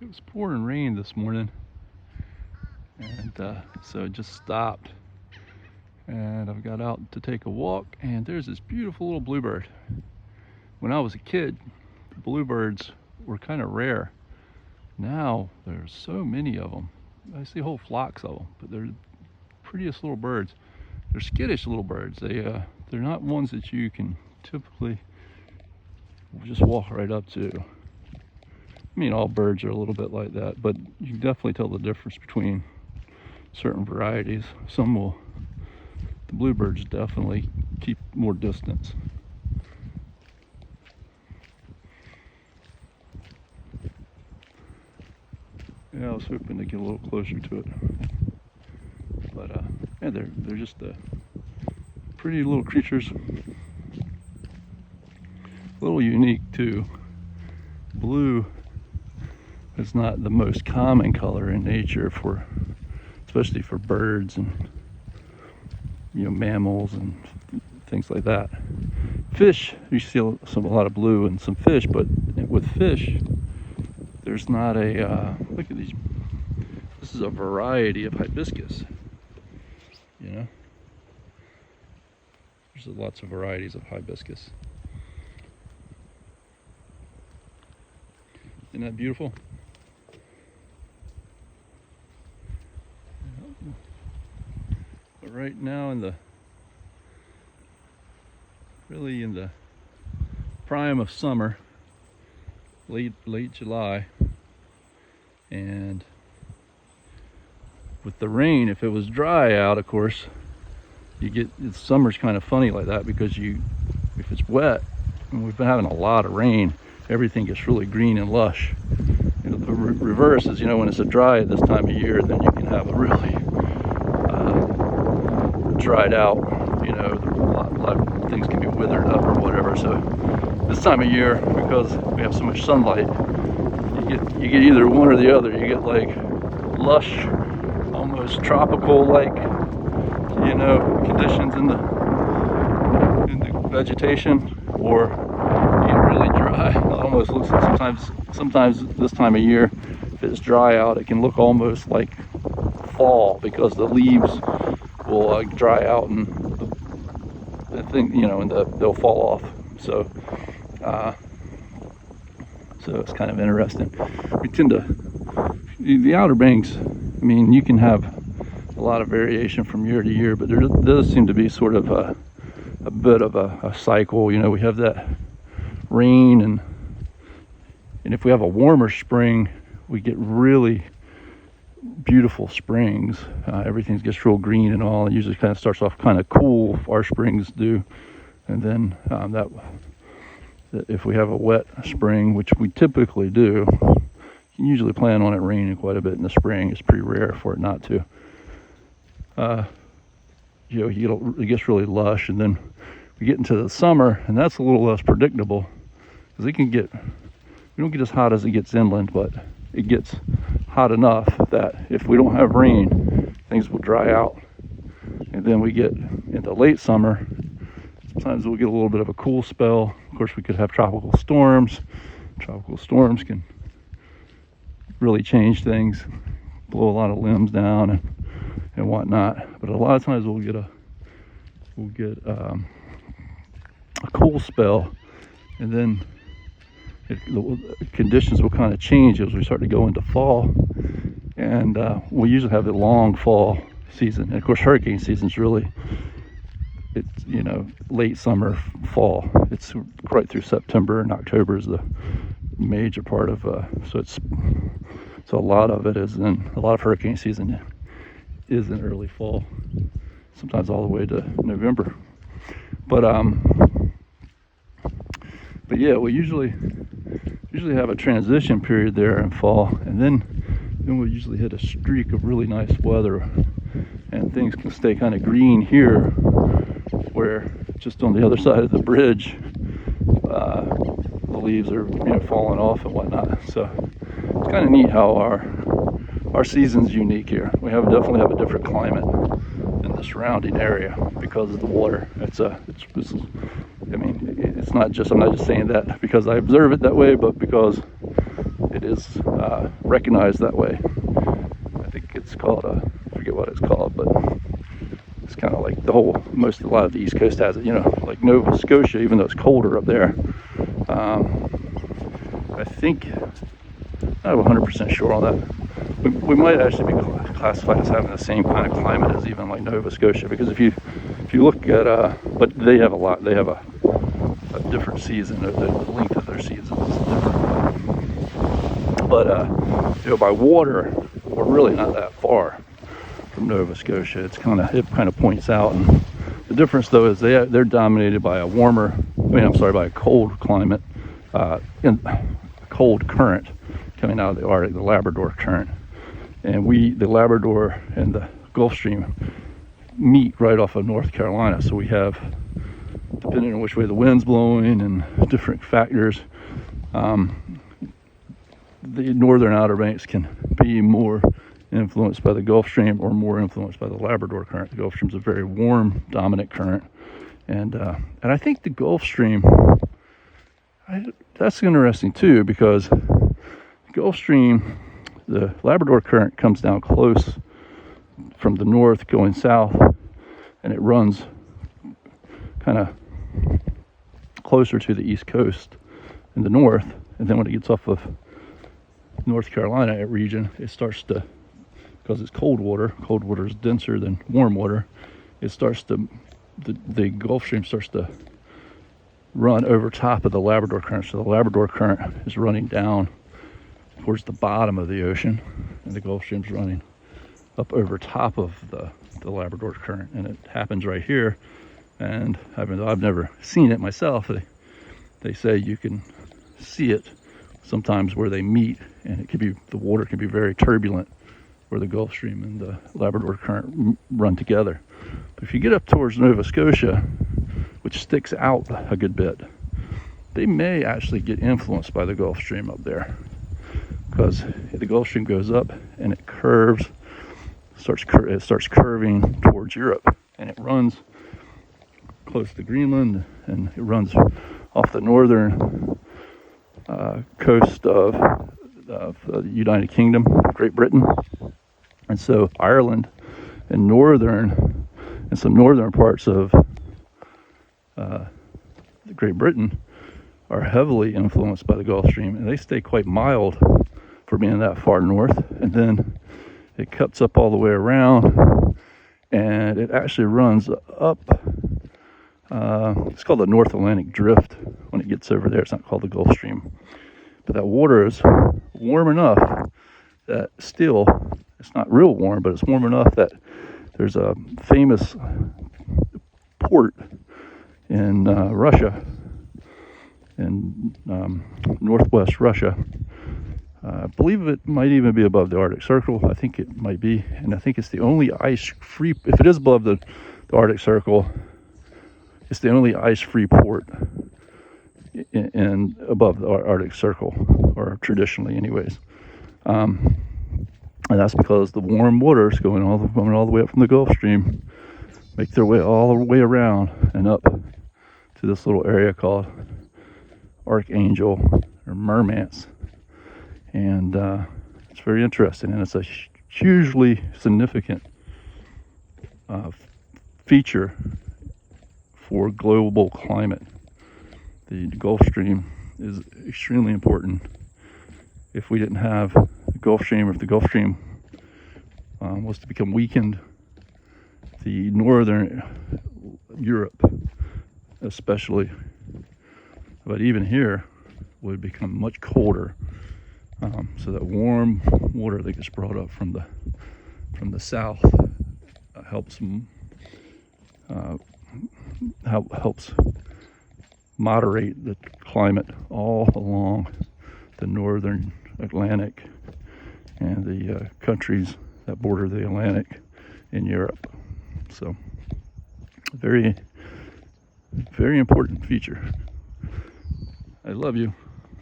It was pouring rain this morning, and so it just stopped. And I've got out to take a walk, and there's this beautiful little bluebird. When I was a kid, bluebirds were kind of rare. Now there's so many of them. I see whole flocks of them, but they're the prettiest little birds. They're skittish little birds. They're not ones that you can typically just walk right up to. I mean, all birds are a little bit like that, but you can definitely tell the difference between certain varieties. The bluebirds definitely keep more distance. Yeah, I was hoping to get a little closer to it, but yeah, they're just pretty little creatures. A little unique too. Blue is not the most common color in nature especially for birds and mammals and things like that. Fish, you see a lot of blue in some fish, but with fish, there's not a look at these. This is a variety of hibiscus. There's lots of varieties of hibiscus. Isn't that beautiful? But right now really in the prime of summer, late July, and with the rain, if it was dry out, of course, summer's kind of funny like that, because if it's wet, and we've been having a lot of rain, everything gets really green and lush. The reverse is, when it's dry at this time of year, then you can have a really dried out, a lot of things can be withered up or whatever. So this time of year, because we have so much sunlight, you get either one or the other. You get like lush, almost tropical like conditions in the vegetation, or you get really dry. It almost looks like sometimes this time of year, if it's dry out, it can look almost like fall, because the leaves will dry out and they'll fall off. So it's kind of interesting. We tend to, the Outer Banks, I mean, you can have a lot of variation from year to year, but there does seem to be sort of a bit of a cycle. We have that rain, and if we have a warmer spring, we get really beautiful springs. Everything gets real green and all. It usually kind of starts off kind of cool, our springs do, and then that if we have a wet spring, which we typically do, you can usually plan on it raining quite a bit in the spring. It's pretty rare for it not to. It gets really lush, and then we get into the summer, and that's a little less predictable, because we don't get as hot as it gets inland, but it gets hot enough that if we don't have rain, things will dry out. And then we get into late summer, sometimes we'll get a little bit of a cool spell. Of course, we could have tropical storms. Tropical storms can really change things, blow a lot of limbs down and whatnot. But a lot of times we'll get a cool spell, and then the conditions will kind of change as we start to go into fall, and we usually have a long fall season. And of course, hurricane season's really, late summer, fall. It's right through September, and October is the major part of. So a lot of it is a lot of hurricane season is in early fall, sometimes all the way to November. But yeah, we usually have a transition period there in fall, and then we'll usually hit a streak of really nice weather, and things can stay kind of green here, where just on the other side of the bridge, the leaves are falling off and whatnot. So it's kind of neat how our season's unique here. We definitely have a different climate than the surrounding area because of the water. I'm not just saying that because I observe it that way, but because it is recognized that way. I think it's called I forget what it's called, but it's kind of like a lot of the East Coast has it, you know, like Nova Scotia, even though it's colder up there. I think, I'm not 100% sure on that. We might actually be classified as having the same kind of climate as even like Nova Scotia, because if you look at, but they have a different season. The length of their season is different. But you know, by water, we're really not that far from Nova Scotia. It kind of points out, and the difference though is they're dominated by by a cold climate, and a cold current coming out of the Arctic, the Labrador current, and the Labrador and the Gulf Stream meet right off of North Carolina. So we have, depending on which way the wind's blowing and different factors, the northern Outer Banks can be more influenced by the Gulf Stream or more influenced by the Labrador current. The Gulf Stream's a very warm, dominant current, and I think the Gulf Stream, that's interesting too, because the Gulf Stream, the Labrador current comes down close from the north going south, and it runs kind of closer to the East Coast in the north, and then when it gets off of North Carolina region, it starts to, because it's cold water is denser than warm water, it starts to, the Gulf Stream starts to run over top of the Labrador current. So the Labrador current is running down towards the bottom of the ocean, and the Gulf Stream's running up over top of the Labrador current, and it happens right here. And I've never seen it myself. They say you can see it sometimes where they meet, and the water can be very turbulent where the Gulf Stream and the Labrador current run together. But if you get up towards Nova Scotia, which sticks out a good bit, they may actually get influenced by the Gulf Stream up there, because the Gulf Stream goes up and it curves, starts curving towards Europe, and it runs close to Greenland, and it runs off the northern coast of the United Kingdom, Great Britain. And so Ireland and some northern parts of Great Britain are heavily influenced by the Gulf Stream, and they stay quite mild for being that far north. And then it cuts up all the way around, and it actually runs up. It's called the North Atlantic Drift. When it gets over there, it's not called the Gulf Stream. But that water is warm enough that still, it's not real warm, but it's warm enough that there's a famous port in Russia, in northwest Russia. I believe it might even be above the Arctic Circle. I think it might be, and I think it's the only ice-free, if it is above the Arctic Circle, it's the only ice-free port in above the Arctic Circle, or traditionally anyways. And that's because the warm waters coming all the way up from the Gulf Stream make their way all the way around and up to this little area called Archangel or Murmansk. And it's very interesting, and it's a hugely significant feature for global climate. The Gulf Stream is extremely important. If we didn't have the Gulf Stream, or if the Gulf Stream was to become weakened, the northern Europe especially, but even here, would become much colder. So that warm water that gets brought up from the south helps moderate the climate all along the northern Atlantic and the countries that border the Atlantic in Europe. So very, very important feature. I love you.